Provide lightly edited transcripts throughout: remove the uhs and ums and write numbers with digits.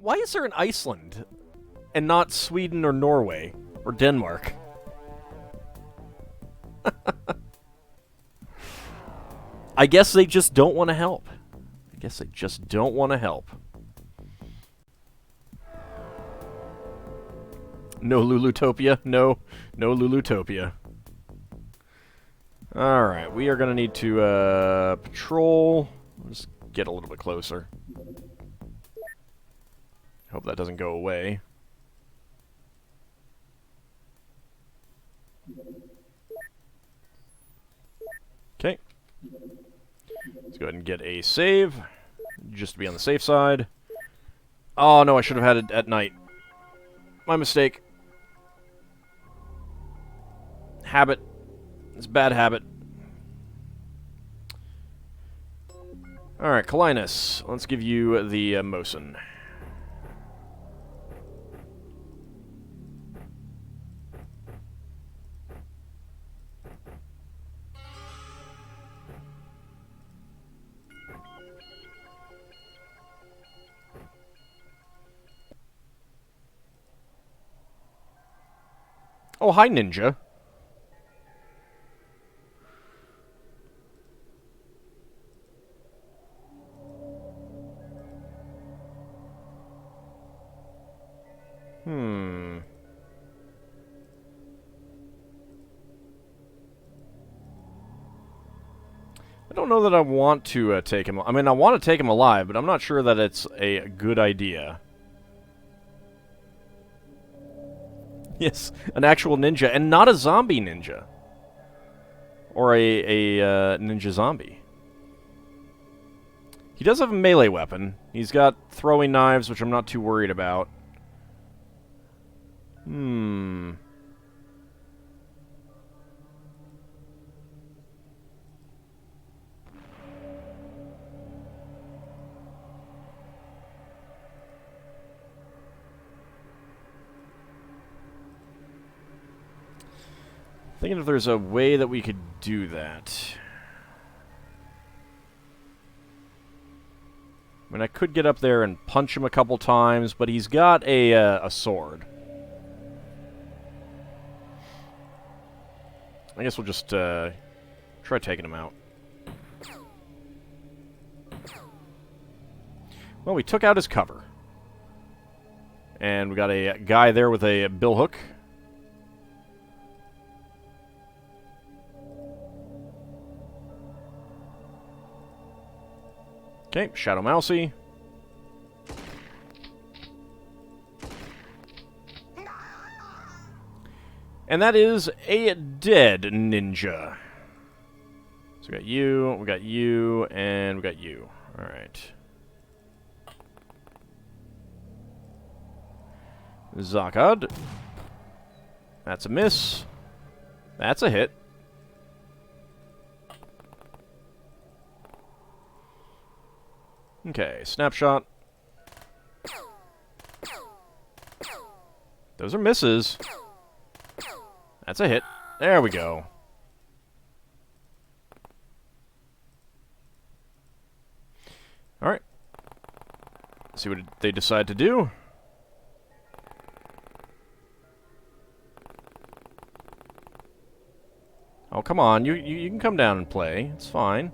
Why is there an Iceland and not Sweden or Norway or Denmark? I guess they just don't want to help. I guess they just don't want to help. No Lulutopia? No. No Lulutopia. Alright, we are going to need to patrol. Just get a little bit closer. Hope that doesn't go away. Okay. Let's go ahead and get a save, just to be on the safe side. Oh no, I should have had it at night. My mistake. Habit. It's a bad habit. Alright, Kalinus. Let's give you the Mosin. Oh, hi, Ninja. I don't know that I want to take him... I mean, I want to take him alive, but I'm not sure that it's a good idea. Yes, an actual ninja, and not a zombie ninja. Or a ninja zombie. He does have a melee weapon. He's got throwing knives, which I'm not too worried about. Thinking if there's a way that we could do that. I mean, I could get up there and punch him a couple times, but he's got a sword. I guess we'll just try taking him out. Well, we took out his cover. And we got a guy there with a billhook. Okay, Shadow Mousy. And that is a dead ninja. So we got you, and we got you. Alright. Zakad. That's a miss. That's a hit. Okay, snapshot. Those are misses. That's a hit. There we go. Alright. See what they decide to do. Oh, come on. You can come down and play. It's fine.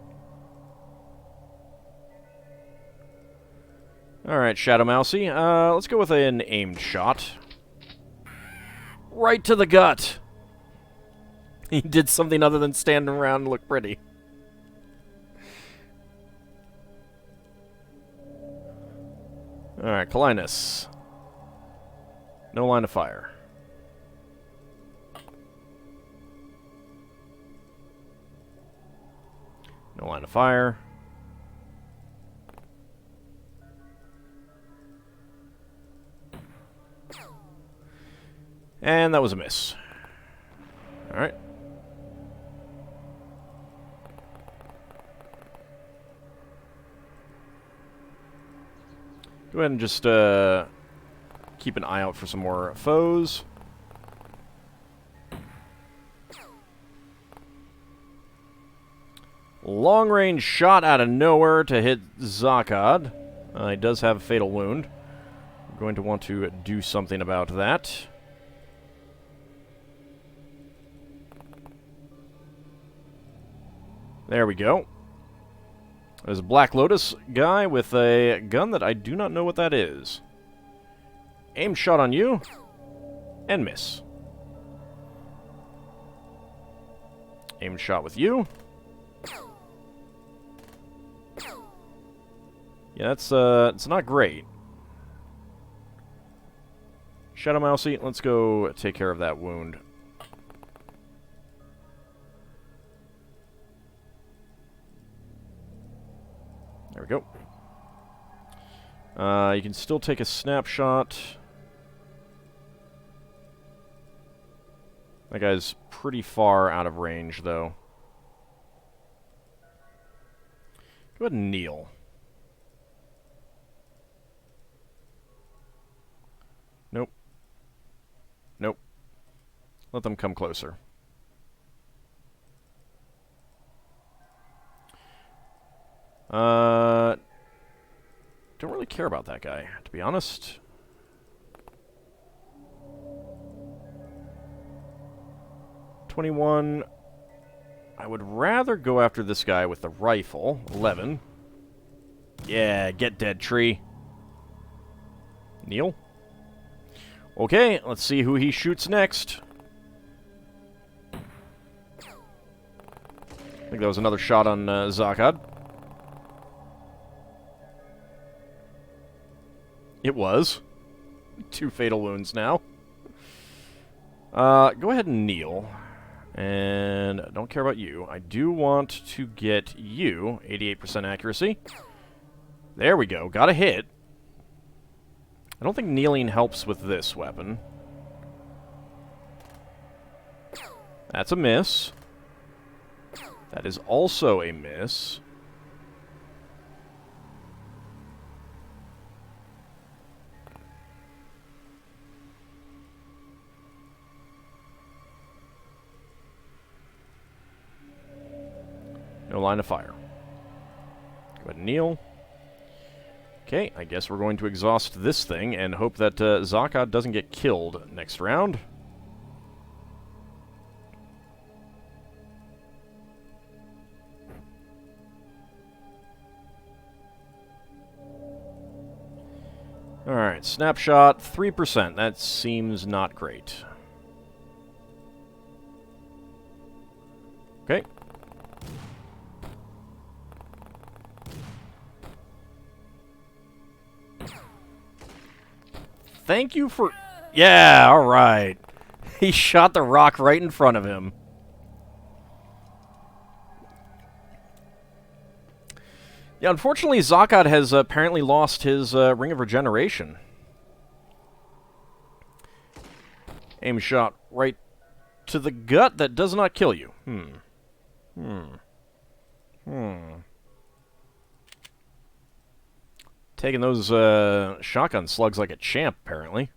Alright, Shadow Mousy. Let's go with an aimed shot. Right to the gut. He did something other than stand around and look pretty. Alright, Kalinus. No line of fire. No line of fire. And that was a miss. Alright. Go ahead and just keep an eye out for some more foes. Long-range shot out of nowhere to hit Zakad. He does have a fatal wound. Going to want to do something about that. There we go. There's a Black Lotus guy with a gun that I do not know what that is. Aim shot on you, and miss. Aim shot with you. Yeah, that's it's not great. Shadow Mousey, let's go take care of that wound. There we go. You can still take a snapshot. That guy's pretty far out of range, though. Go ahead and kneel. Nope. Nope. Let them come closer. Don't really care about that guy, to be honest. $21. I would rather go after this guy with the rifle. 11. Yeah, get dead, tree. Kneel. Okay, let's see who he shoots next. I think that was another shot on Zakad. It was. 2 fatal wounds now. Go ahead and kneel. And don't care about you. I do want to get you 88% accuracy. There we go. Got a hit. I don't think kneeling helps with this weapon. That's a miss. That is also a miss. No line of fire. Go ahead and kneel. Okay, I guess we're going to exhaust this thing and hope that Zakad doesn't get killed next round. Alright, snapshot, 3%. That seems not great. Okay. Thank you for... Yeah, alright. He shot the rock right in front of him. Yeah, unfortunately, Zakad has apparently lost his Ring of Regeneration. Aim shot right to the gut that does not kill you. Taking those shotgun slugs like a champ, apparently.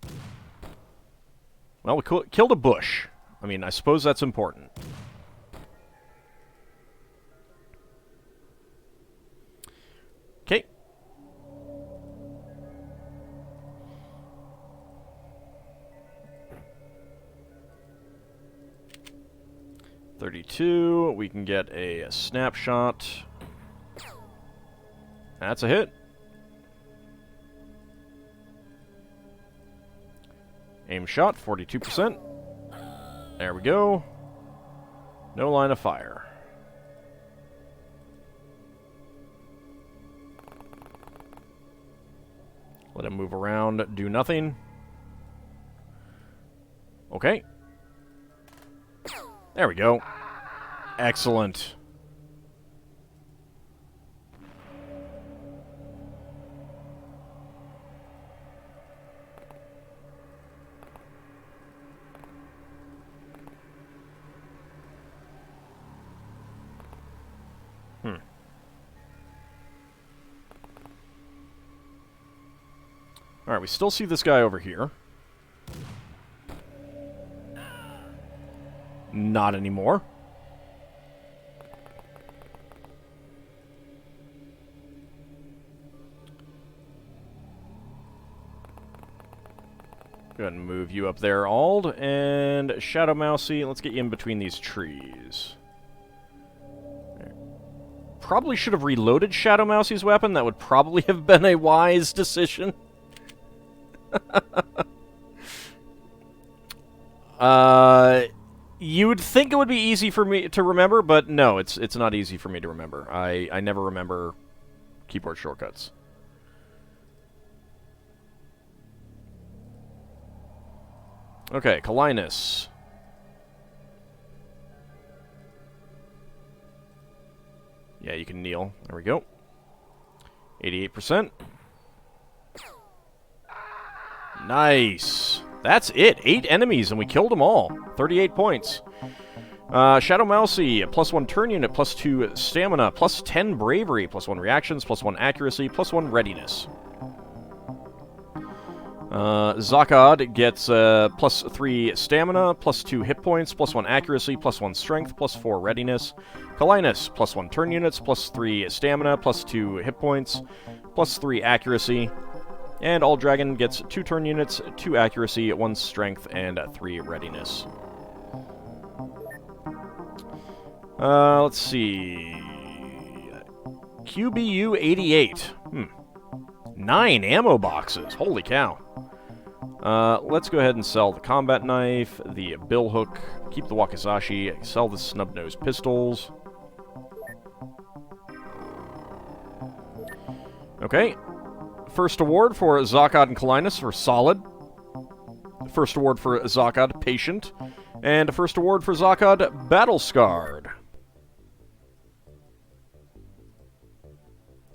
Well, we killed a bush. I mean, I suppose that's important. Okay. $32. We can get a snapshot. That's a hit. Aim shot, 42%. There we go. No line of fire. Let him move around, do nothing. Okay. There we go. Excellent. Alright, we still see this guy over here. Not anymore. Go ahead and move you up there, Ald. And Shadow Mousy, let's get you in between these trees. Probably should have reloaded Shadow Mousy's weapon. That would probably have been a wise decision. You would think it would be easy for me to remember, but no, it's not easy for me to remember. I never remember keyboard shortcuts. Okay, Kalinus. Yeah, you can kneel. There we go. 88%. Nice. That's it. 8 enemies, and we killed them all. 38 points. Shadow Mousy, +1 turn unit, +2 stamina, +10 bravery, +1 reactions, +1 accuracy, +1 readiness. Zakad gets +3 stamina, +2 hit points, +1 accuracy, +1 strength, +4 readiness. Kalinus, +1 turn units, +3 stamina, +2 hit points, +3 accuracy. And AuldDragon gets 2 turn units, 2 accuracy, 1 strength, and 3 readiness. Let's see. QBU 88. 9 ammo boxes. Holy cow. Let's go ahead and sell the combat knife, the bill hook, keep the wakizashi, sell the snub-nosed pistols. Okay. First award for Zakad and Kalinus for solid. First award for Zakad, patient. And first award for Zakad, battle scarred.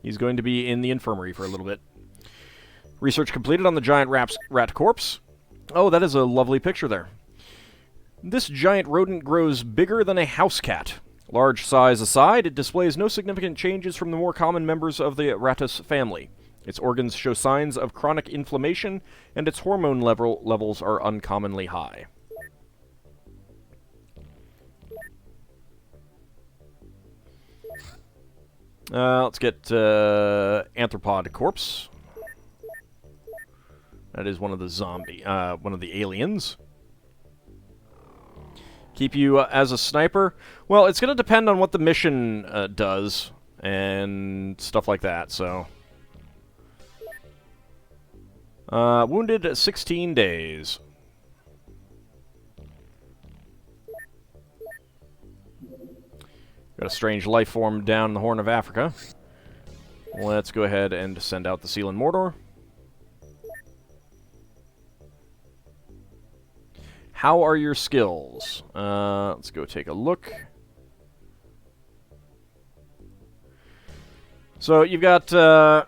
He's going to be in the infirmary for a little bit. Research completed on the giant rat corpse. Oh, that is a lovely picture there. This giant rodent grows bigger than a house cat. Large size aside, it displays no significant changes from the more common members of the Rattus family. Its organs show signs of chronic inflammation, and its hormone levels are uncommonly high. Let's get Anthropod Corpse. That is one of the aliens. Keep you as a sniper. Well, it's going to depend on what the mission does and stuff like that, so. Wounded 16 days. Got a strange life form down in the Horn of Africa. Let's go ahead and send out the Seal and Mordor. How are your skills? Let's go take a look. So you've got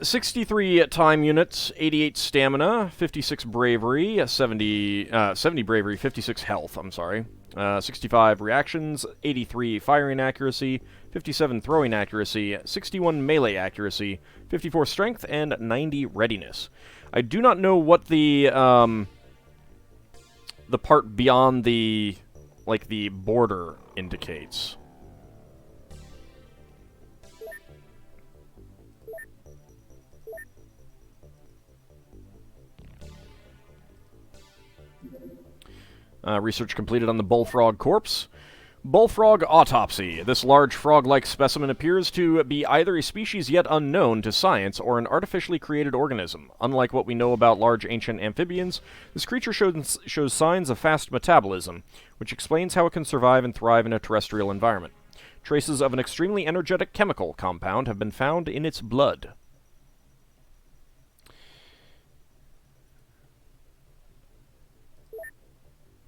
63 time units, 88 stamina, 56 bravery, 70 bravery, 56 health, I'm sorry. 65 reactions, 83 firing accuracy, 57 throwing accuracy, 61 melee accuracy, 54 strength, and 90 readiness. I do not know what the part beyond the border indicates. Research completed on the bullfrog corpse. Bullfrog autopsy. This large frog-like specimen appears to be either a species yet unknown to science or an artificially created organism. Unlike what we know about large ancient amphibians, this creature shows signs of fast metabolism, which explains how it can survive and thrive in a terrestrial environment. Traces of an extremely energetic chemical compound have been found in its blood.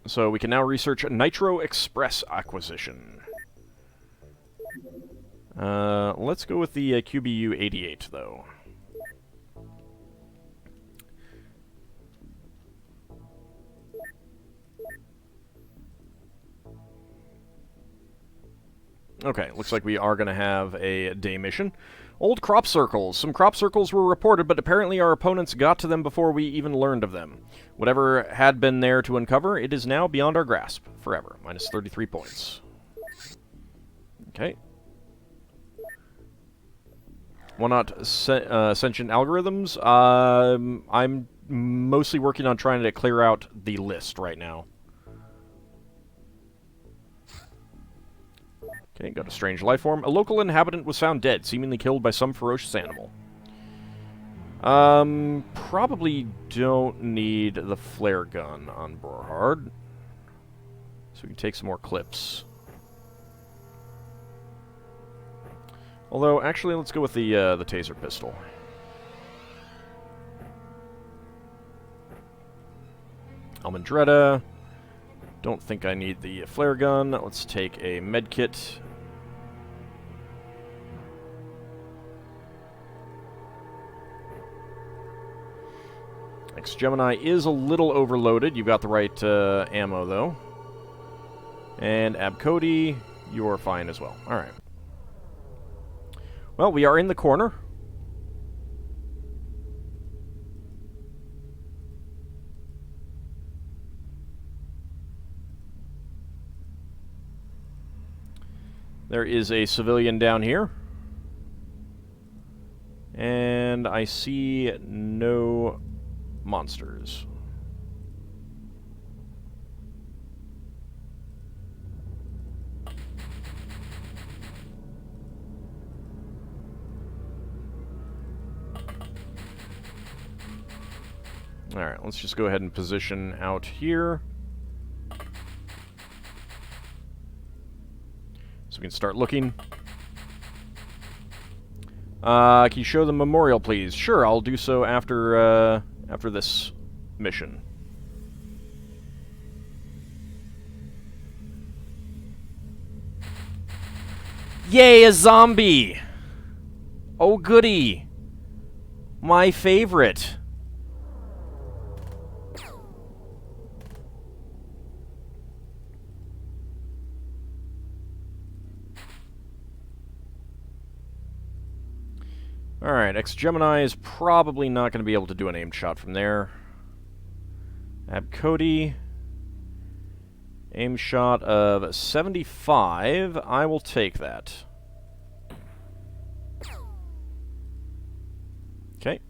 So we can now research Nitro Express acquisition. Let's go with the QBU 88, though. Okay, looks like we are going to have a day mission. Old crop circles. Some crop circles were reported, but apparently our opponents got to them before we even learned of them. Whatever had been there to uncover, it is now beyond our grasp. Forever. Minus 33 points. Okay. Why not sentient algorithms? I'm mostly working on trying to clear out the list right now. Okay, go to strange life form. A local inhabitant was found dead, seemingly killed by some ferocious animal. Probably don't need the flare gun on Brorhard. So we can take some more clips. Although, actually, let's go with the taser pistol. Almendretta. Don't think I need the flare gun. Let's take a med kit. Gemini is a little overloaded. You've got the right ammo, though. And Abcody, you're fine as well. Alright. Well, we are in the corner. There is a civilian down here. And I see no monsters. Alright, let's just go ahead and position out here. So we can start looking. Can you show the memorial, please? Sure, I'll do so after this mission. Yay, a zombie! Oh, goody! My favorite. Alright, X-Gemini is probably not going to be able to do an aimed shot from there. Abcody. Aim shot of 75. I will take that. Okay.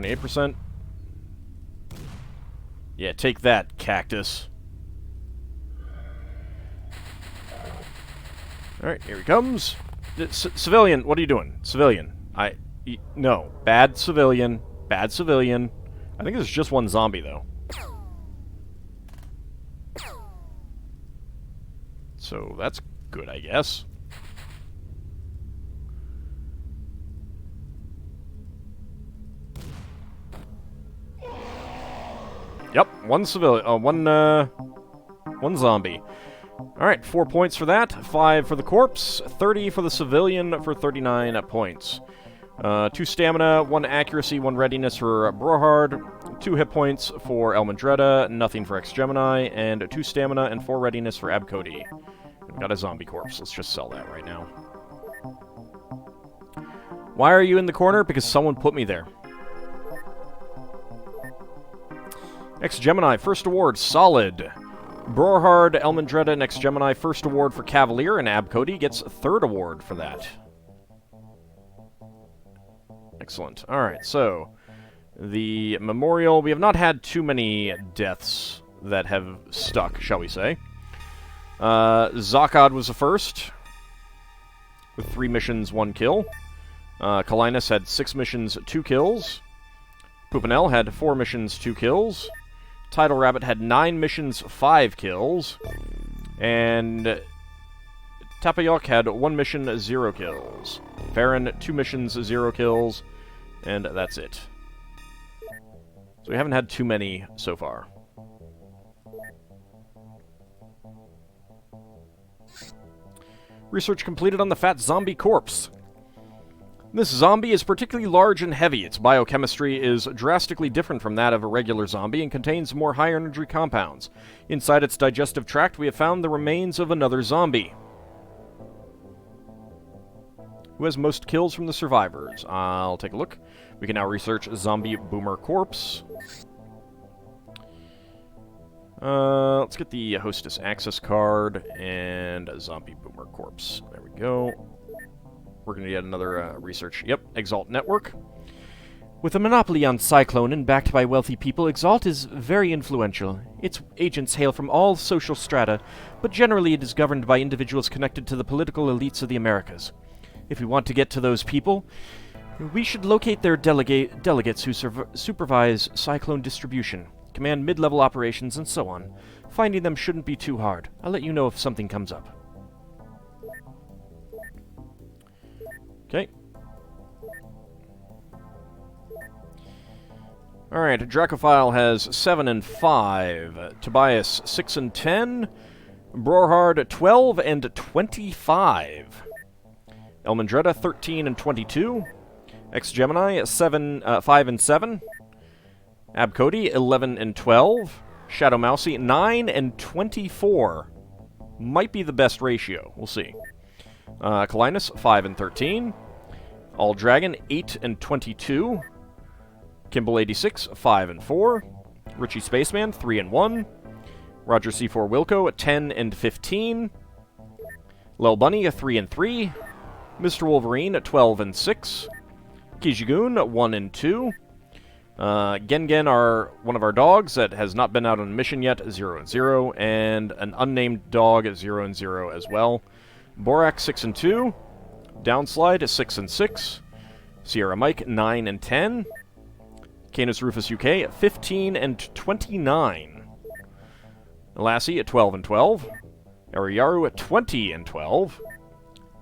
%. Yeah, take that, cactus. Alright, here he comes. Civilian, what are you doing? Civilian. No. Bad civilian. Bad civilian. I think there's just one zombie, though. So, that's good, I guess. Yep, one civilian, one zombie. Alright, 4 points for that, 5 for the corpse, 30 for the civilian for 39 points. 2 stamina, 1 accuracy, 1 readiness for Brorhard, 2 hit points for Almendretta, nothing for X-Gemini, and 2 stamina and 4 readiness for Abcody. We've got a zombie corpse, let's just sell that right now. Why are you in the corner? Because someone put me there. X-Gemini, first award, solid. Brorhard, Almendretta, and X-Gemini, first award for Cavalier, and Abcody gets 3rd award for that. Excellent. Alright, so the memorial, we have not had too many deaths that have stuck, shall we say. Zakad was the first, with 3 missions, 1 kill. Kalinus had 6 missions, 2 kills. Pupanel had 4 missions, 2 kills. Tidal Rabbit had 9 missions, 5 kills. And Tapayok had 1 mission, 0 kills. Farron, 2 missions, 0 kills. And that's it. So we haven't had too many so far. Research completed on the fat zombie corpse. This zombie is particularly large and heavy. Its biochemistry is drastically different from that of a regular zombie and contains more high-energy compounds. Inside its digestive tract, we have found the remains of another zombie. Who has most kills from the survivors? I'll take a look. We can now research zombie boomer corpse. Let's get the hostess access card and a zombie boomer corpse. There we go. We're going to get another research. Yep, Exalt Network. With a monopoly on Cyclone and backed by wealthy people, Exalt is very influential. Its agents hail from all social strata, but generally it is governed by individuals connected to the political elites of the Americas. If we want to get to those people, we should locate their delegates who supervise Cyclone distribution, command mid-level operations, and so on. Finding them shouldn't be too hard. I'll let you know if something comes up. Okay. Alright, Dracophile has 7 and 5. Tobias 6 and 10. Brorhard 12 and 25. Elmandretta 13 and 22. Ex-Gemini 5 and 7. Abcody 11 and 12. Shadow Mousy 9 and 24. Might be the best ratio. We'll see. Kalinus 5 and 13. AuldDragon 8 and 22. Kimball 86 5 and 4. Richie Spaceman 3 and 1. Roger C4 Wilco 10 and 15. Lel Bunny 3 and 3. Mr. Wolverine 12 and 6. Kijigun 1 and 2. Gengen are one of our dogs that has not been out on a mission yet, 0 and 0, and an unnamed dog 0 and 0 as well. Borak 6 and 2. Downslide 6 and 6. Sierra Mike 9 and 10. Canis Rufus UK 15 and 29. Lassie at 12 and 12. Ariyaru at 20 and 12.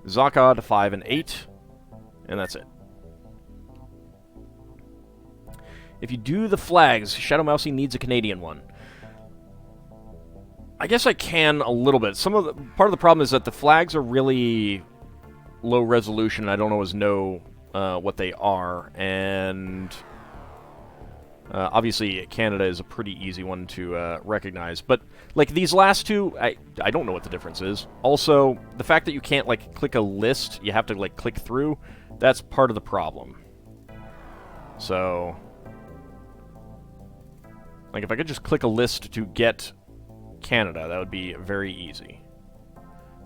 Zakad 5 and 8. And that's it. If you do the flags, Shadow Mousy needs a Canadian one. I guess I can a little bit. Part of the problem is that the flags are really low resolution. I don't always know what they are, and obviously Canada is a pretty easy one to recognize. But like these last two, I don't know what the difference is. Also, the fact that you can't like click a list, you have to like click through. That's part of the problem. So, like if I could just click a list to get Canada, that would be very easy.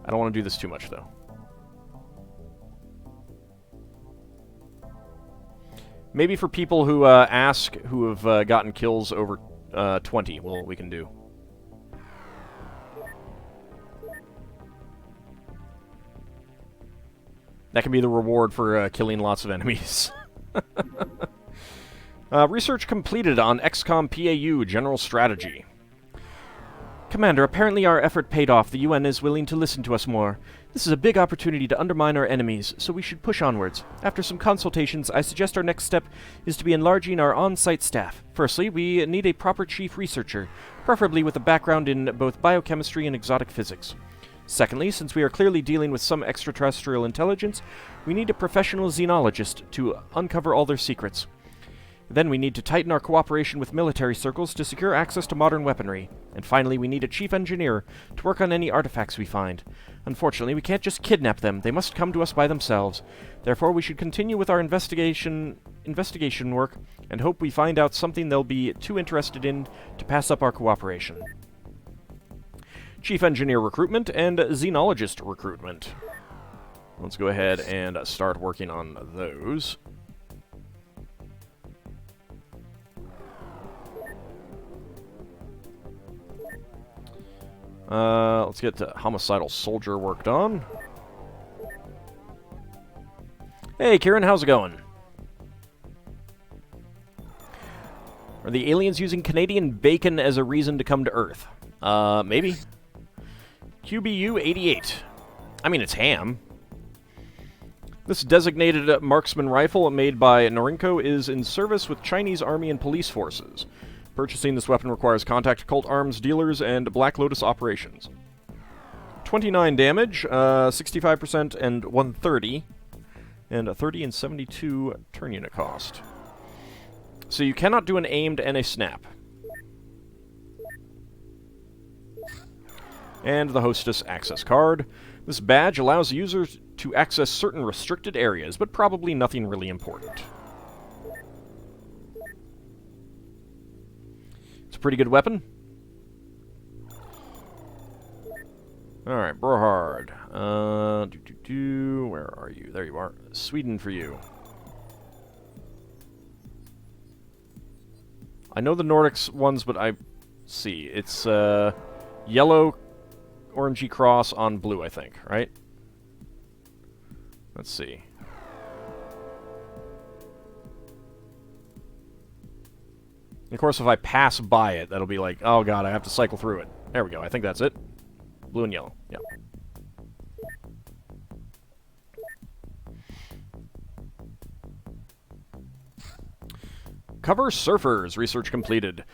I don't want to do this too much though. Maybe for people who ask, who have gotten kills over 20, well, we can do. That can be the reward for killing lots of enemies. Research completed on XCOM PAU General Strategy. Commander, apparently our effort paid off. The UN is willing to listen to us more. This is a big opportunity to undermine our enemies, so we should push onwards. After some consultations, I suggest our next step is to be enlarging our on-site staff. Firstly, we need a proper chief researcher, preferably with a background in both biochemistry and exotic physics. Secondly, since we are clearly dealing with some extraterrestrial intelligence, we need a professional xenologist to uncover all their secrets. Then we need to tighten our cooperation with military circles to secure access to modern weaponry. And finally, we need a chief engineer to work on any artifacts we find. Unfortunately, we can't just kidnap them. They must come to us by themselves. Therefore, we should continue with our investigation work and hope we find out something they'll be too interested in to pass up our cooperation. Chief engineer recruitment and xenologist recruitment. Let's go ahead and start working on those. Let's get homicidal soldier worked on. Hey, Kieran, how's it going? Are the aliens using Canadian bacon as a reason to come to Earth? Maybe. QBU 88. I mean, it's ham. This designated marksman rifle made by Norinco is in service with Chinese Army and police forces. Purchasing this weapon requires contact occult arms dealers and Black Lotus operations. 29 damage, 65% and 130, and a 30 and 72 turn unit cost. So you cannot do an aimed and a snap. And the Hostess access card. This badge allows users to access certain restricted areas, but probably nothing really important. pretty good weapon. Alright, Brohard. Where are you? There you are. Sweden for you. I know the Nordics ones, but I see. It's yellow, orangey cross on blue, I think, right? Let's see. Of course, if I pass by it, that'll be like, oh god, I have to cycle through it. There we go, I think that's it. Blue and yellow, yeah. Cover surfers, research completed.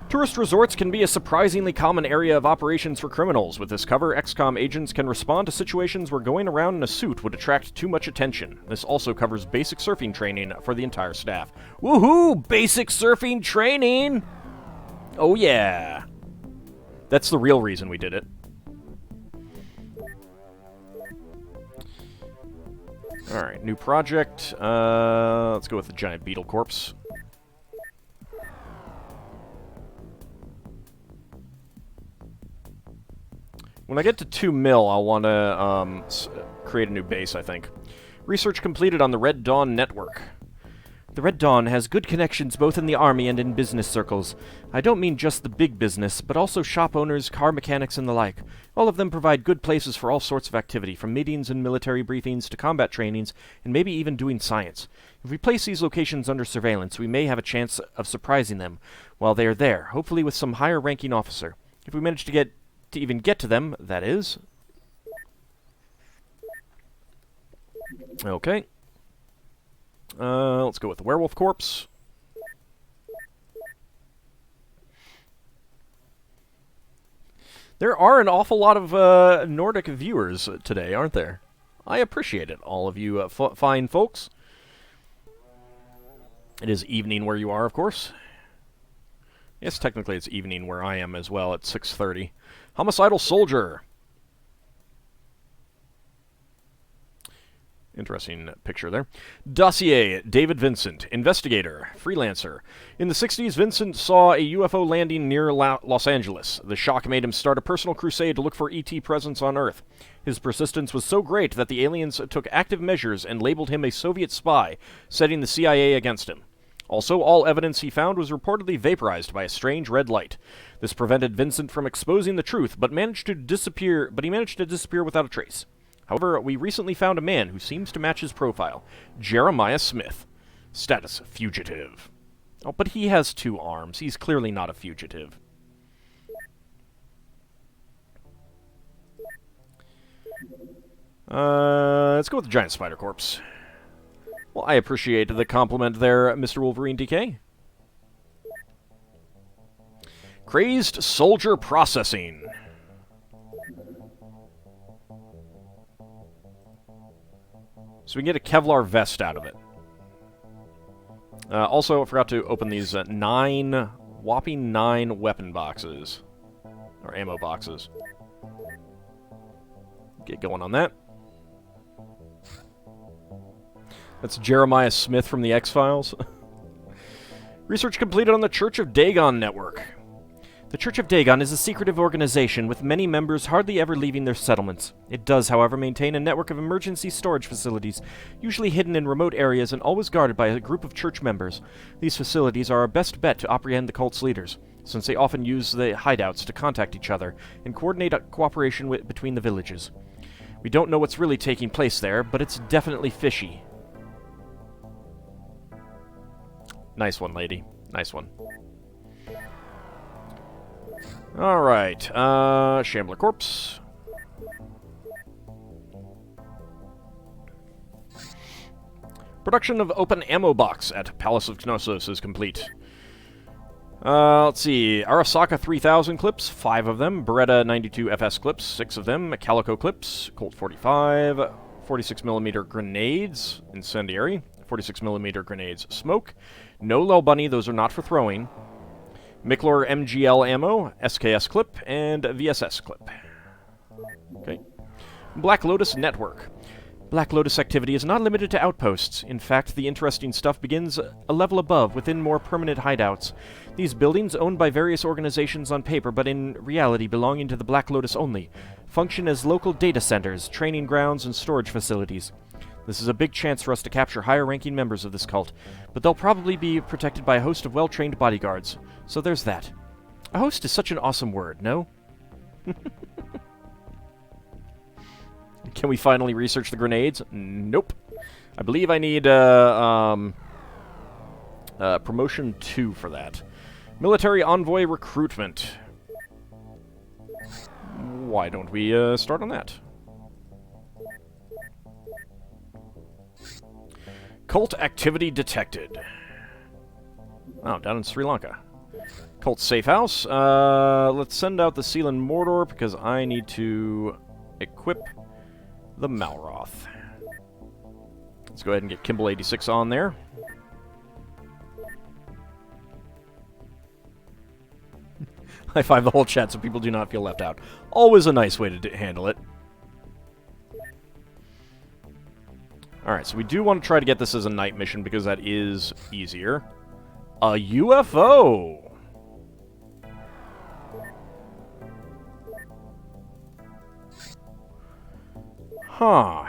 Tourist resorts can be a surprisingly common area of operations for criminals. With this cover, XCOM agents can respond to situations where going around in a suit would attract too much attention. This also covers basic surfing training for the entire staff. Woohoo! Basic surfing training! Oh yeah! That's the real reason we did it. Alright, new project. Let's go with the giant beetle corpse. When I get to 2 mil, I'll want to create a new base, I think. Research completed on the Red Dawn network. The Red Dawn has good connections both in the army and in business circles. I don't mean just the big business, but also shop owners, car mechanics, and the like. All of them provide good places for all sorts of activity, from meetings and military briefings to combat trainings, and maybe even doing science. If we place these locations under surveillance, we may have a chance of surprising them while they are there, hopefully with some higher-ranking officer. If we manage to even get to them, that is. Okay. Let's go with the werewolf corpse. There are an awful lot of Nordic viewers today, aren't there? I appreciate it, all of you fine folks. It is evening where you are, of course. Yes, technically it's evening where I am as well at 6:30. Homicidal Soldier. Interesting picture there. Dossier, David Vincent, investigator, freelancer. In the 60s, Vincent saw a UFO landing near Los Angeles. The shock made him start a personal crusade to look for ET presence on Earth. His persistence was so great that the aliens took active measures and labeled him a Soviet spy, setting the CIA against him. Also, all evidence he found was reportedly vaporized by a strange red light. This prevented Vincent from exposing the truth, but he managed to disappear without a trace. However, we recently found a man who seems to match his profile. Jeremiah Smith. Status, fugitive. Oh, but he has 2 arms. He's clearly not a fugitive. Let's go with the giant spider corpse. Well, I appreciate the compliment there, Mr. Wolverine DK. Crazed Soldier Processing. So we can get a Kevlar vest out of it. Also, I forgot to open these whopping 9 weapon boxes. Or ammo boxes. Get going on that. That's Jeremiah Smith from the X-Files. Research completed on the Church of Dagon network. The Church of Dagon is a secretive organization with many members hardly ever leaving their settlements. It does, however, maintain a network of emergency storage facilities, usually hidden in remote areas and always guarded by a group of church members. These facilities are our best bet to apprehend the cult's leaders, since they often use the hideouts to contact each other and coordinate cooperation between the villages. We don't know what's really taking place there, but it's definitely fishy. Nice one, lady. Nice one. Alright, Shambler Corpse. Production of open ammo box at Palace of Knossos is complete. Let's see. Arasaka 3000 clips, 5 of them. Beretta 92 FS clips, 6 of them. Calico clips, Colt 45. 46mm grenades, incendiary. 46mm grenades, smoke. No Lel Bunny, those are not for throwing. Miklor MGL ammo, SKS clip, and VSS clip. Okay. Black Lotus Network. Black Lotus activity is not limited to outposts. In fact, the interesting stuff begins a level above, within more permanent hideouts. These buildings, owned by various organizations on paper, but in reality belonging to the Black Lotus only, function as local data centers, training grounds, and storage facilities. This is a big chance for us to capture higher-ranking members of this cult, but they'll probably be protected by a host of well-trained bodyguards. So there's that. A host is such an awesome word, no? Can we finally research the grenades? Nope. I believe I need promotion 2 for that. Military envoy recruitment. Why don't we start on that? Cult activity detected. Oh, down in Sri Lanka. Cult safe house. Let's send out the Seal and Mordor because I need to equip the Malroth. Let's go ahead and get Kimball 86 on there. High five the whole chat so people do not feel left out. Always a nice way to handle it. Alright, so we do want to try to get this as a night mission because that is easier. A UFO! Huh.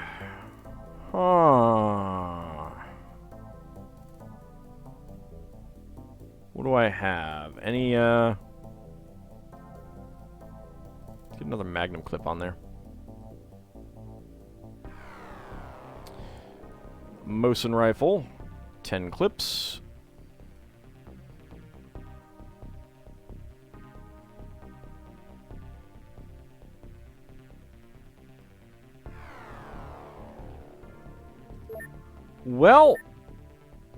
What do I have? Any, Get another Magnum clip on there. Mosin rifle. 10 clips. Well,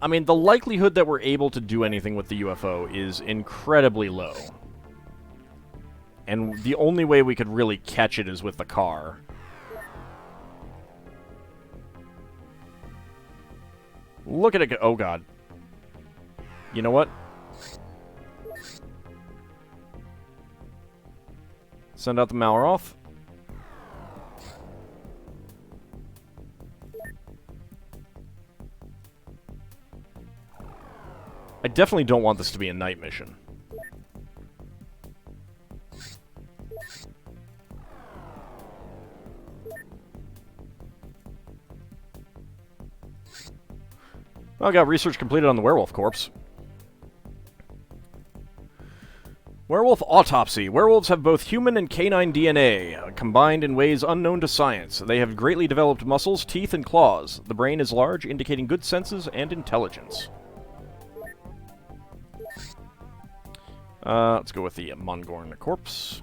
I mean, the likelihood that we're able to do anything with the UFO is incredibly low. And the only way we could really catch it is with the car. Look at it go. Oh, God. You know what? Send out the Malroth. I definitely don't want this to be a night mission. Well, I got research completed on the werewolf corpse. Werewolf autopsy. Werewolves have both human and canine DNA, combined in ways unknown to science. They have greatly developed muscles, teeth, and claws. The brain is large, indicating good senses and intelligence. Let's go with the Mongorn corpse.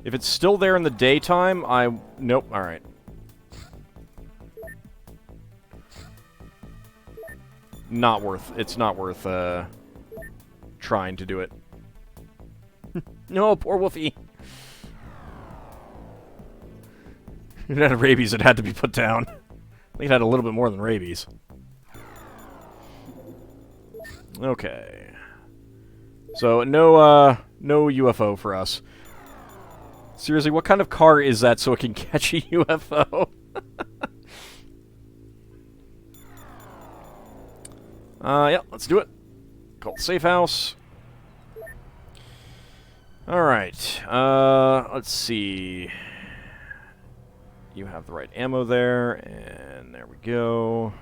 If it's still there in the daytime, Nope, alright. It's not worth, trying to do it. No, poor Wolfie. It had rabies, it had to be put down. I think it had a little bit more than rabies. Okay. So, no UFO for us. Seriously, what kind of car is that so it can catch a UFO? Yeah, let's do it. Cult safe house. Alright, let's see. You have the right ammo there, and there we go.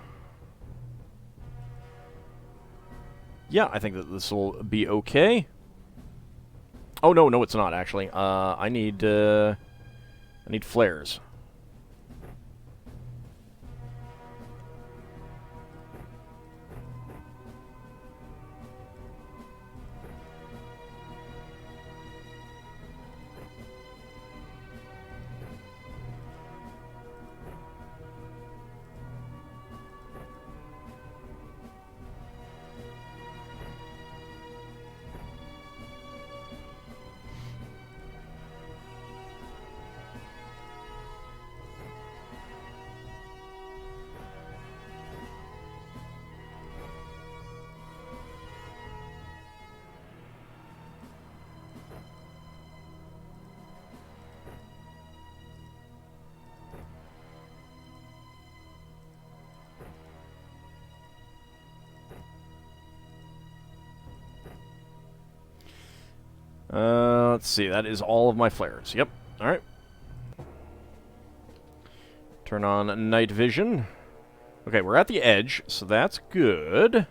Yeah, I think that this will be okay. Oh, no, it's not, actually. I need flares. Let's see. That is all of my flares. Yep. All right. Turn on night vision. Okay, we're at the edge, so that's good.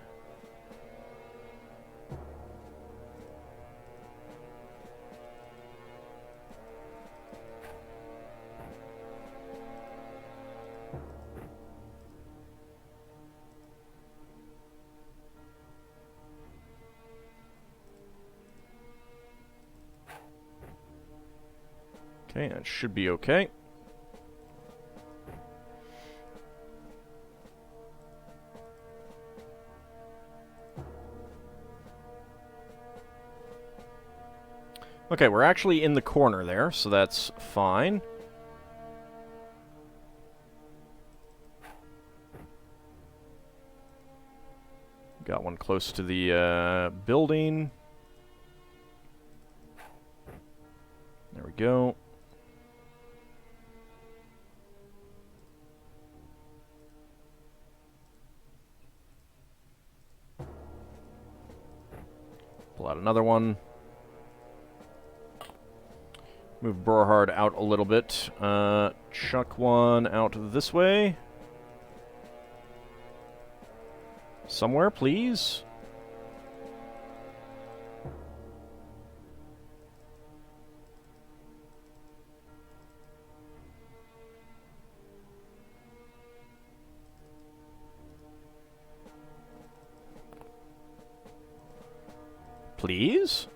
Okay, that should be okay. Okay, we're actually in the corner there, so that's fine. Got one close to the building. There we go. Pull out another one. Move Burhard out a little bit. Chuck one out this way. Somewhere, please. Please?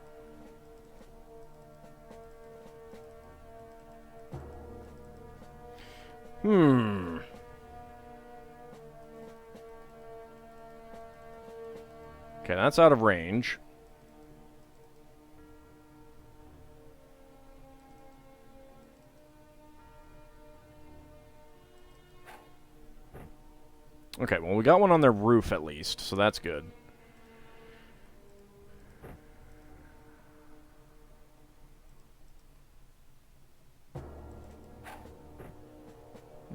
Okay, that's out of range. Okay, well, we got one on their roof at least, so that's good.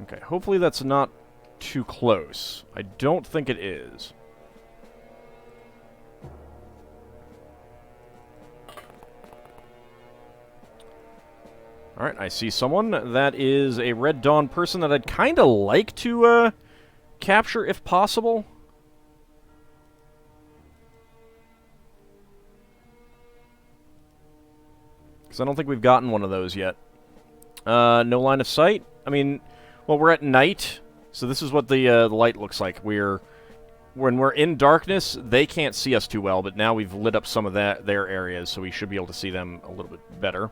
Okay, hopefully that's not too close. I don't think it is. Alright, I see someone. That is a Red Dawn person that I'd kind of like to capture if possible. Because I don't think we've gotten one of those yet. No line of sight. I mean, well, we're at night, so this is what the light looks like. When we're in darkness, they can't see us too well, but now we've lit up some of their areas, so we should be able to see them a little bit better.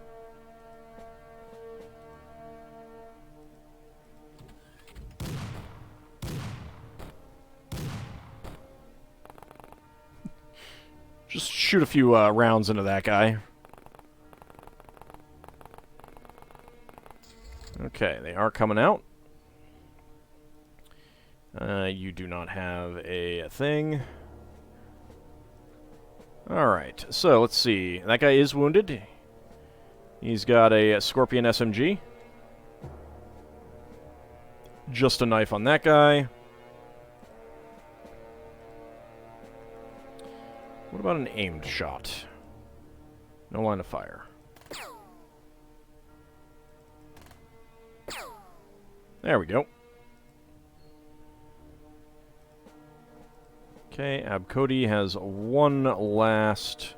Just shoot a few rounds into that guy. Okay, they are coming out. You do not have a thing. Alright, so let's see. That guy is wounded. He's got a Scorpion SMG. Just a knife on that guy. What about an aimed shot? No line of fire. There we go. Okay, Abcody has one last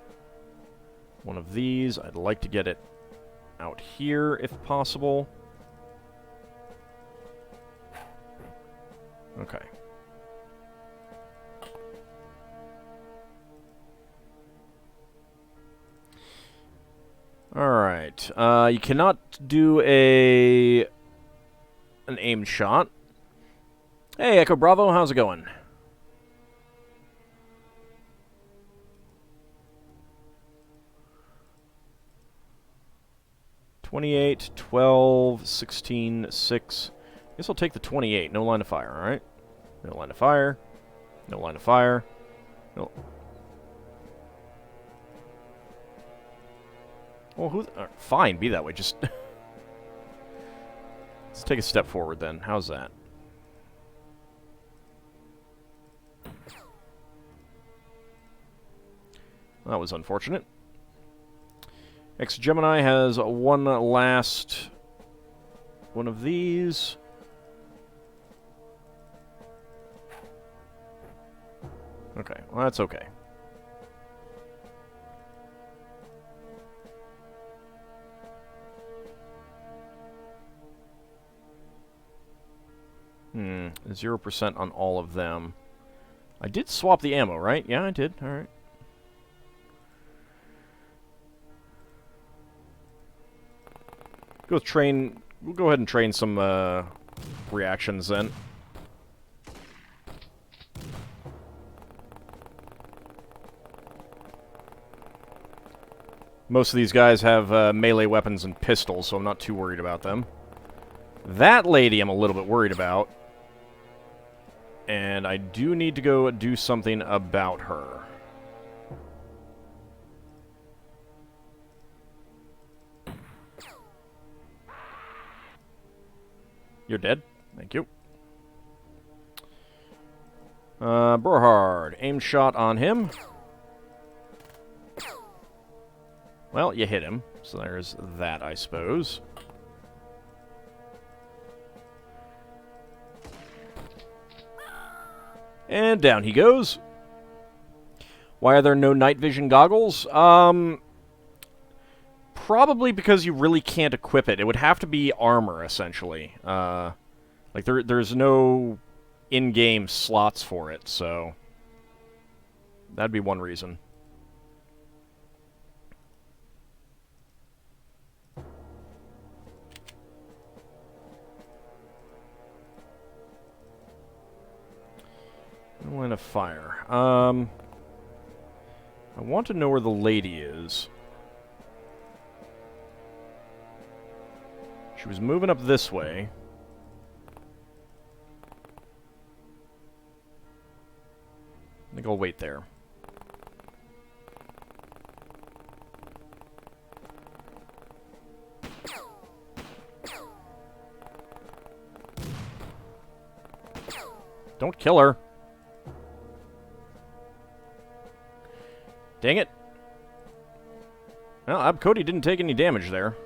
one of these. I'd like to get it out here if possible. Okay. Alright. You cannot do an aimed shot. Hey, Echo Bravo, how's it going? $28, $12, $16, $6. I guess I'll take the 28. No line of fire, alright? No line of fire. No line of fire. No. Well, fine, be that way. Just let's take a step forward then. How's that? That was unfortunate. Ex-Gemini has one last one of these. Okay, well, that's okay. Hmm, 0% on all of them. I did swap the ammo, right? Yeah, I did. Alright. We'll go ahead and train some reactions then. Most of these guys have melee weapons and pistols, so I'm not too worried about them. That lady I'm a little bit worried about. And I do need to go do something about her. You're dead. Thank you. Borhard. Aim shot on him. Well, you hit him. So there's that, I suppose. And down he goes. Why are there no night vision goggles? Probably because you really can't equip it. It would have to be armor, essentially. Like, there's no in-game slots for it, so... that'd be one reason. Line of fire. I want to know where the lady is. She was moving up this way. I think I'll wait there. Don't kill her. Dang it. Well, Abcody didn't take any damage there.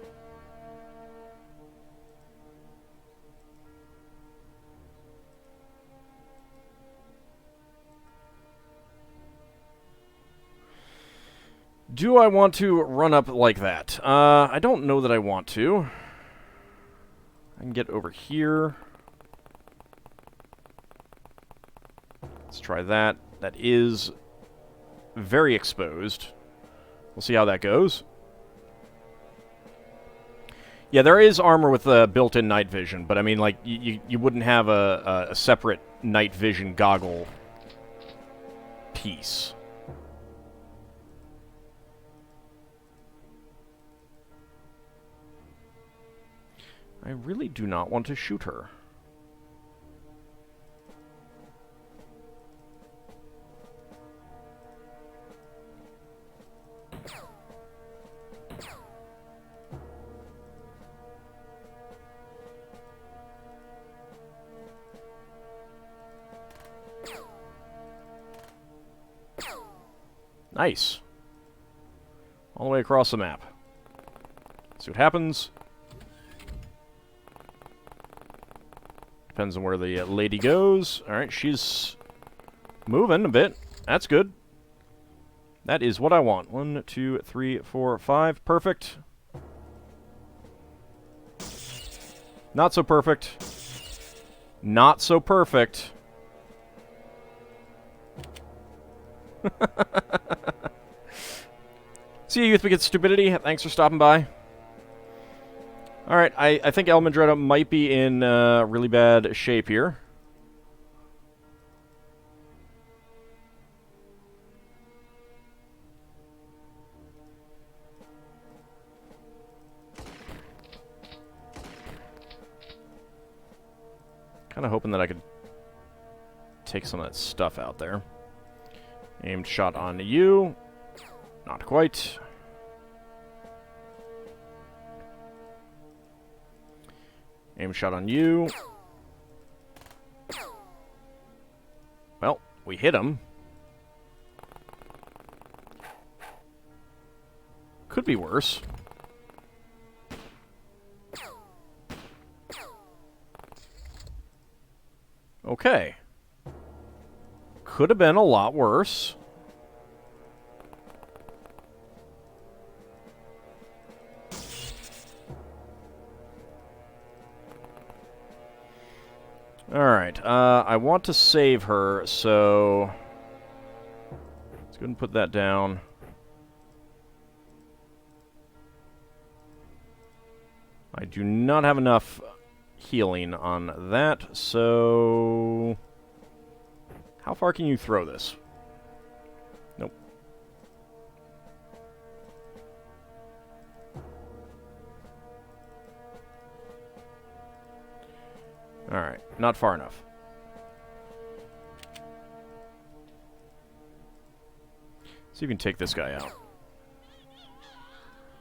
Do I want to run up like that? I don't know that I want to. I can get over here. Let's try that. That is very exposed. We'll see how that goes. Yeah, there is armor with built-in night vision, but I mean, like, you wouldn't have a separate night vision goggle piece. I really do not want to shoot her. Nice. All the way across the map. See what happens. Depends on where the lady goes. Alright, she's moving a bit. That's good. That is what I want. 1, 2, 3, 4, 5. Perfect. Not so perfect. Not so perfect. See you, Youth Begets Stupidity. Thanks for stopping by. Alright, I think El Madretta might be in really bad shape here. Kind of hoping that I could take some of that stuff out there. Aimed shot on you. Not quite. Aim shot on you. Well, we hit him. Could be worse. Okay. Could have been a lot worse. Alright, I want to save her, so... let's go ahead and put that down. I do not have enough healing on that, so... how far can you throw this? Nope. Alright, not far enough. See if you can take this guy out.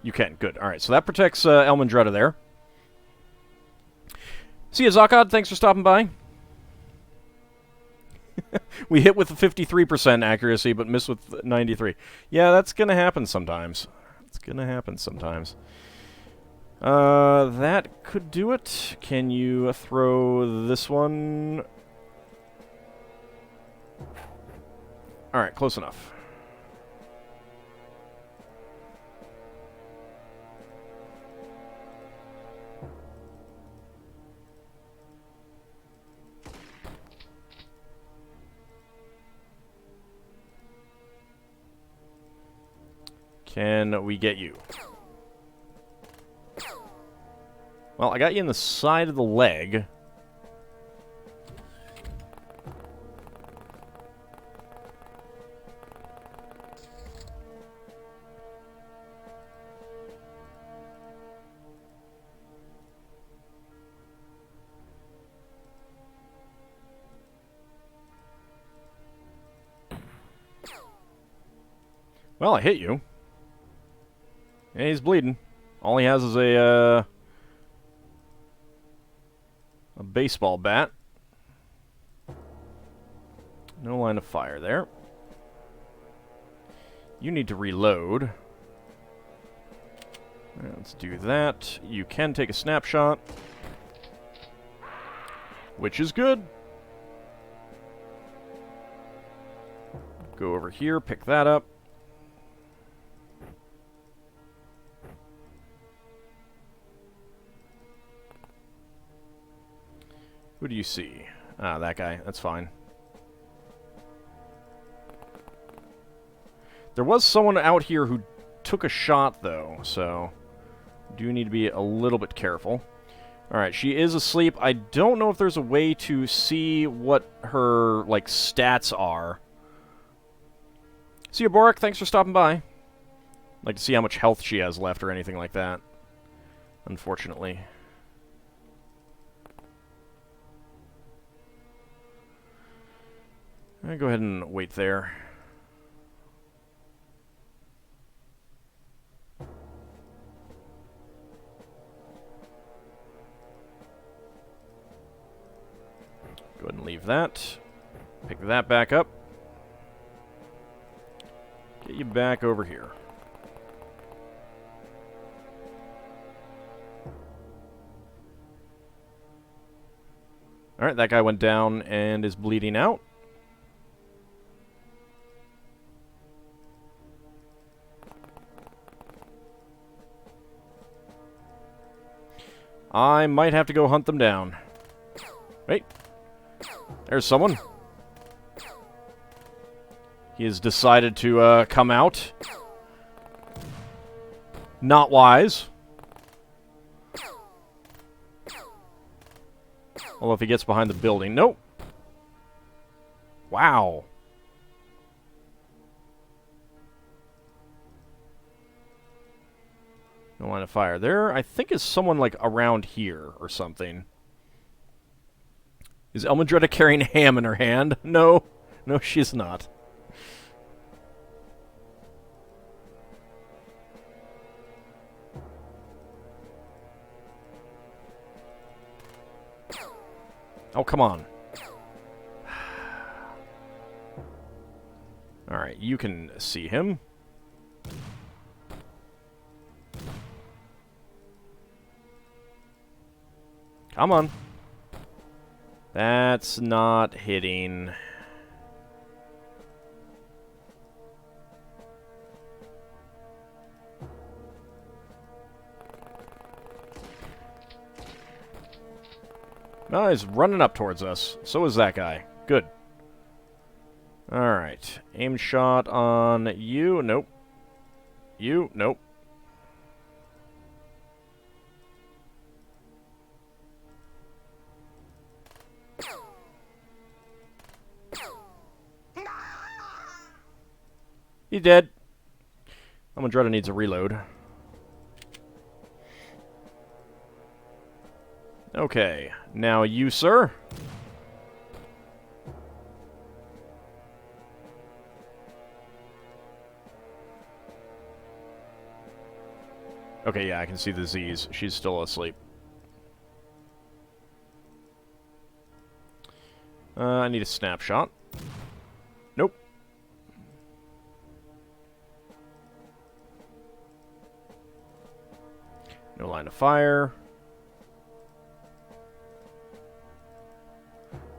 You can, good. Alright, so that protects Elmandretta there. See ya, Zakad, thanks for stopping by. We hit with 53% accuracy, but miss with 93. Yeah, that's gonna happen sometimes. It's gonna happen sometimes. That could do it. Can you throw this one? Alright, close enough. Can we get you? Well, I got you in the side of the leg. Well, I hit you. Yeah, he's bleeding. All he has is a baseball bat. No line of fire there. You need to reload. Let's do that. You can take a snapshot, which is good. Go over here, pick that up. Who do you see? Ah, that guy. That's fine. There was someone out here who took a shot, though, so do need to be a little bit careful. Alright, she is asleep. I don't know if there's a way to see what her, like, stats are. See you, Borak. Thanks for stopping by. I'd like to see how much health she has left or anything like that. Unfortunately. I'll go ahead and wait there. Go ahead and leave that. Pick that back up. Get you back over here. Alright, that guy went down and is bleeding out. I might have to go hunt them down. Wait. There's someone. He has decided to come out. Not wise. Although if he gets behind the building... Nope. Wow. No line of fire. There, I think, is someone, like, around here or something. Is Elmandretta carrying a ham in her hand? No. No, she's not. Oh, come on. Alright, you can see him. Come on. That's not hitting. No, he's running up towards us. So is that guy. Good. Alright. Aim shot on you. Nope. You. Nope. He's dead. Amandretta needs a reload. Okay. Now you, sir. Okay, yeah, I can see the Z's. She's still asleep. I need a snapshot. Nope. No line of fire.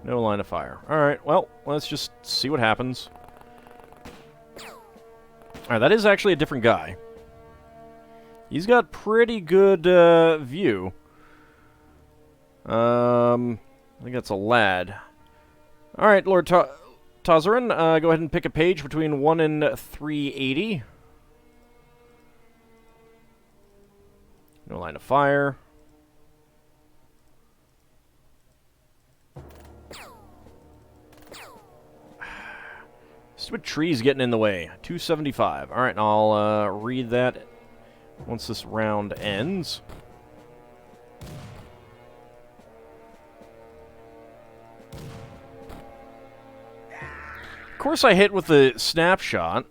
No line of fire. Alright, well, let's just see what happens. Alright, that is actually a different guy. He's got pretty good view. I think that's a lad. Alright, Lord Tazarin, go ahead and pick a page between 1 and 380. No line of fire. Stupid tree's getting in the way. 275. Alright, I'll read that once this round ends. Of course I hit with the snapshot.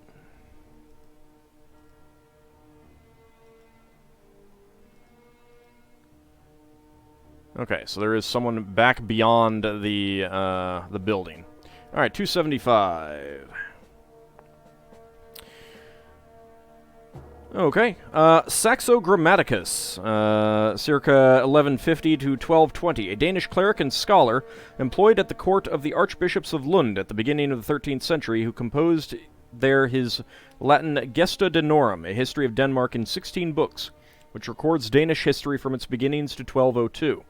Okay, so there is someone back beyond the building. All right, 275. Okay, Saxo Grammaticus, circa 1150 to 1220, a Danish cleric and scholar employed at the court of the archbishops of Lund at the beginning of the 13th century, who composed there his Latin Gesta Danorum, a history of Denmark in 16 books, which records Danish history from its beginnings to 1202.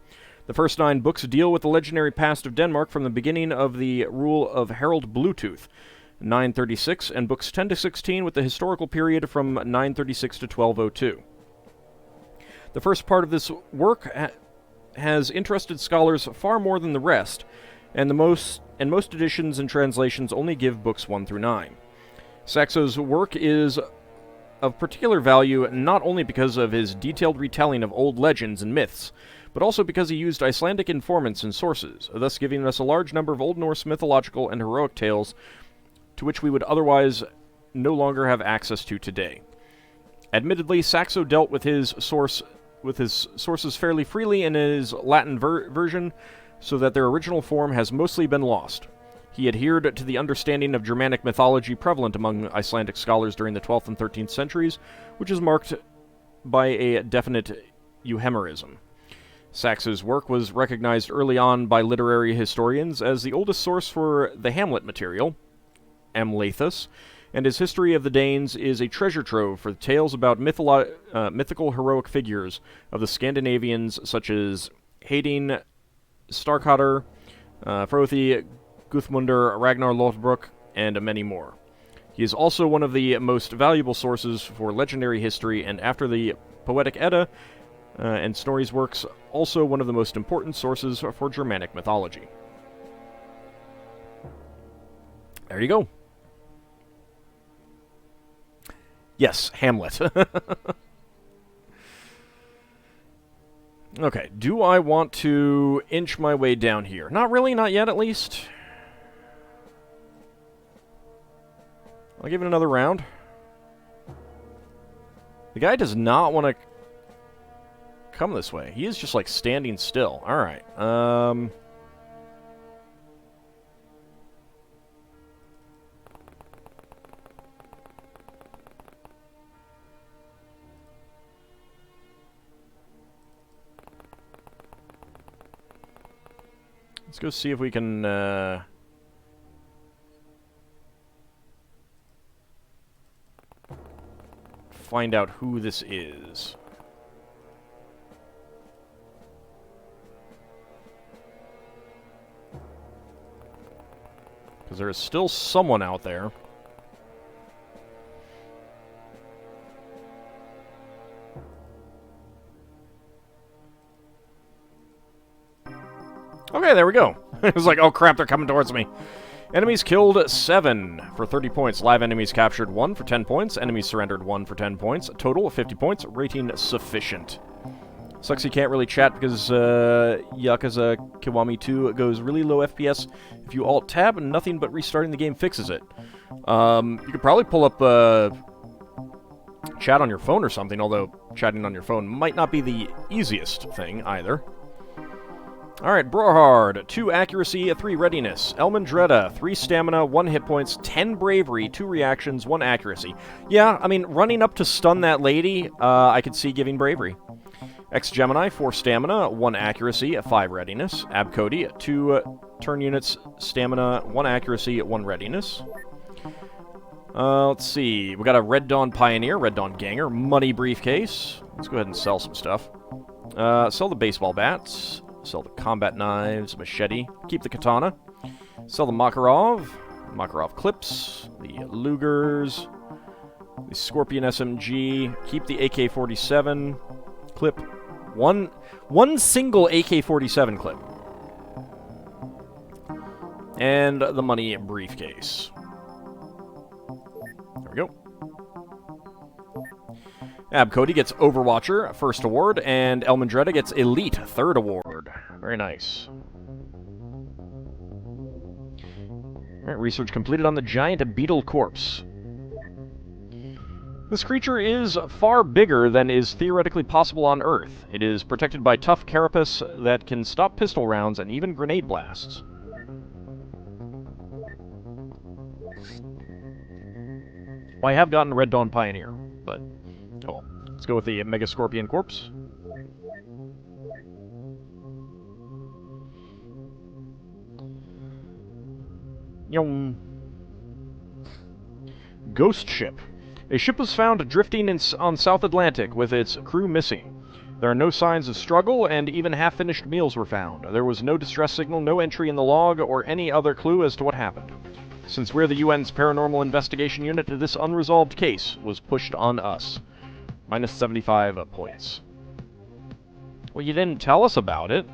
The first 9 books deal with the legendary past of Denmark from the beginning of the rule of Harald Bluetooth, 936, and books 10 to 16 with the historical period from 936 to 1202. The first part of this work has interested scholars far more than the rest, and most editions and translations only give books 1 through 9. Saxo's work is of particular value not only because of his detailed retelling of old legends and myths, but also because he used Icelandic informants and sources, thus giving us a large number of Old Norse mythological and heroic tales to which we would otherwise no longer have access to today. Admittedly, Saxo dealt with his sources fairly freely in his Latin version, so that their original form has mostly been lost. He adhered to the understanding of Germanic mythology prevalent among Icelandic scholars during the 12th and 13th centuries, which is marked by a definite euhemerism. Saxo's work was recognized early on by literary historians as the oldest source for the Hamlet material, Amlathus, and his history of the Danes is a treasure trove for tales about mythical heroic figures of the Scandinavians such as Hedin, Starkadr, Frothi, Guthmundur, Ragnar Lothbrok, and many more. He is also one of the most valuable sources for legendary history, and after the Poetic Edda and Snorri's works, also one of the most important sources for Germanic mythology. There you go. Yes, Hamlet. Okay, do I want to inch my way down here? Not really, not yet at least. I'll give it another round. The guy does not want to come this way. He is just like standing still. Alright, Let's go see if we can, find out who this is. Because there is still someone out there. Okay, there we go. It was like, oh crap, they're coming towards me. Enemies killed 7 for 30 points. Live enemies captured 1 for 10 points. Enemies surrendered 1 for 10 points. Total of 50 points. Rating sufficient. Sucks you can't really chat because Yakuza Kiwami 2 goes really low FPS. If you Alt-Tab, nothing but restarting the game fixes it. You could probably pull up chat on your phone or something, although chatting on your phone might not be the easiest thing either. Alright, Brohard, 2 accuracy, 3 readiness. Elmandretta, 3 stamina, 1 hit points, 10 bravery, 2 reactions, 1 accuracy. Yeah, I mean, running up to stun that lady, I could see giving bravery. Ex-Gemini, 4 stamina, 1 accuracy, 5 readiness. Abcody, 2 turn units, stamina, 1 accuracy, 1 readiness. Let's see, we got a Red Dawn Pioneer, Red Dawn Ganger, money briefcase. Let's go ahead and sell some stuff. Sell the baseball bats. Sell the combat knives, machete, keep the katana. Sell the Makarov clips, the Lugers, the Scorpion SMG, keep the AK-47 clip. One single AK-47 clip. And the money briefcase. There we go. Abcody gets Overwatcher, first award, and Elmandretta gets Elite, third award. Very nice. Alright, research completed on the giant beetle corpse. This creature is far bigger than is theoretically possible on Earth. It is protected by tough carapace that can stop pistol rounds and even grenade blasts. Well, I have gotten Red Dawn Pioneer, but... oh, let's go with the Mega Scorpion Corpse. Yum. Ghost ship. A ship was found drifting on South Atlantic with its crew missing. There are no signs of struggle, and even half-finished meals were found. There was no distress signal, no entry in the log, or any other clue as to what happened. Since we're the UN's Paranormal Investigation Unit, this unresolved case was pushed on us. Minus 75 points. Well, you didn't tell us about it.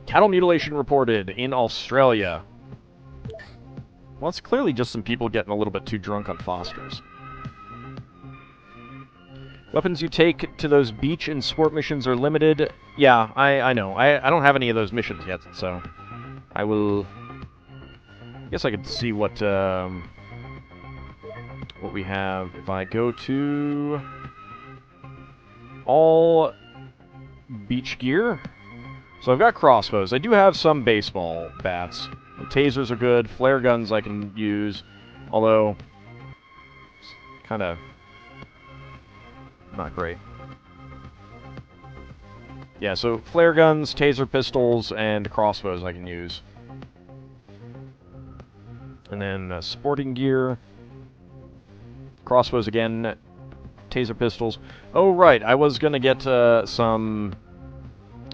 Cattle mutilation reported in Australia. Well, it's clearly just some people getting a little bit too drunk on Fosters. Weapons you take to those beach and sport missions are limited. Yeah, I know. I don't have any of those missions yet, so... I will... I guess I could see what we have. If I go to... all... beach gear. So I've got crossbows. I do have some baseball bats. Tasers are good. Flare guns I can use. Although... kind of... not great. Yeah, so flare guns, taser pistols, and crossbows I can use. And then sporting gear. Crossbows again. Taser pistols. Oh, right, I was gonna get some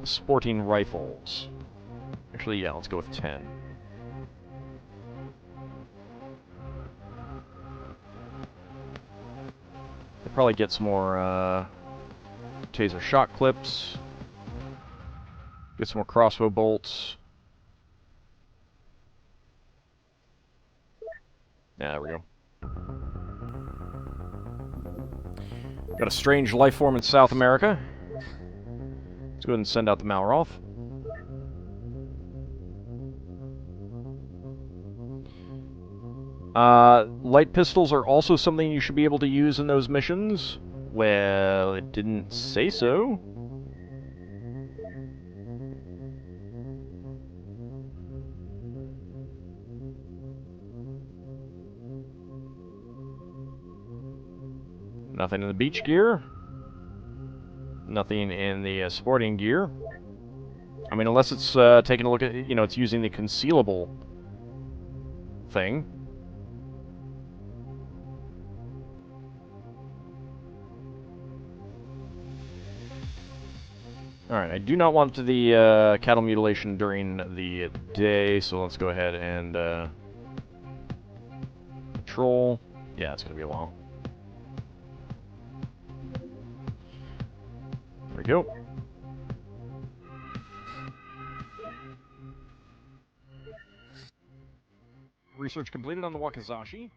sporting rifles. Actually, yeah, let's go with 10. I'll probably get some more taser shot clips. Get some more crossbow bolts. Yeah, there we go. Got a strange life form in South America. Let's go ahead and send out the Malroth. Light pistols are also something you should be able to use in those missions. Well, it didn't say so. Nothing in the beach gear. Nothing in the sporting gear. I mean, unless it's taking a look at, you know, it's using the concealable thing. Alright, I do not want the cattle mutilation during the day, so let's go ahead and patrol. Yeah, it's going to be a while. There we go. Research completed on the Wakizashi.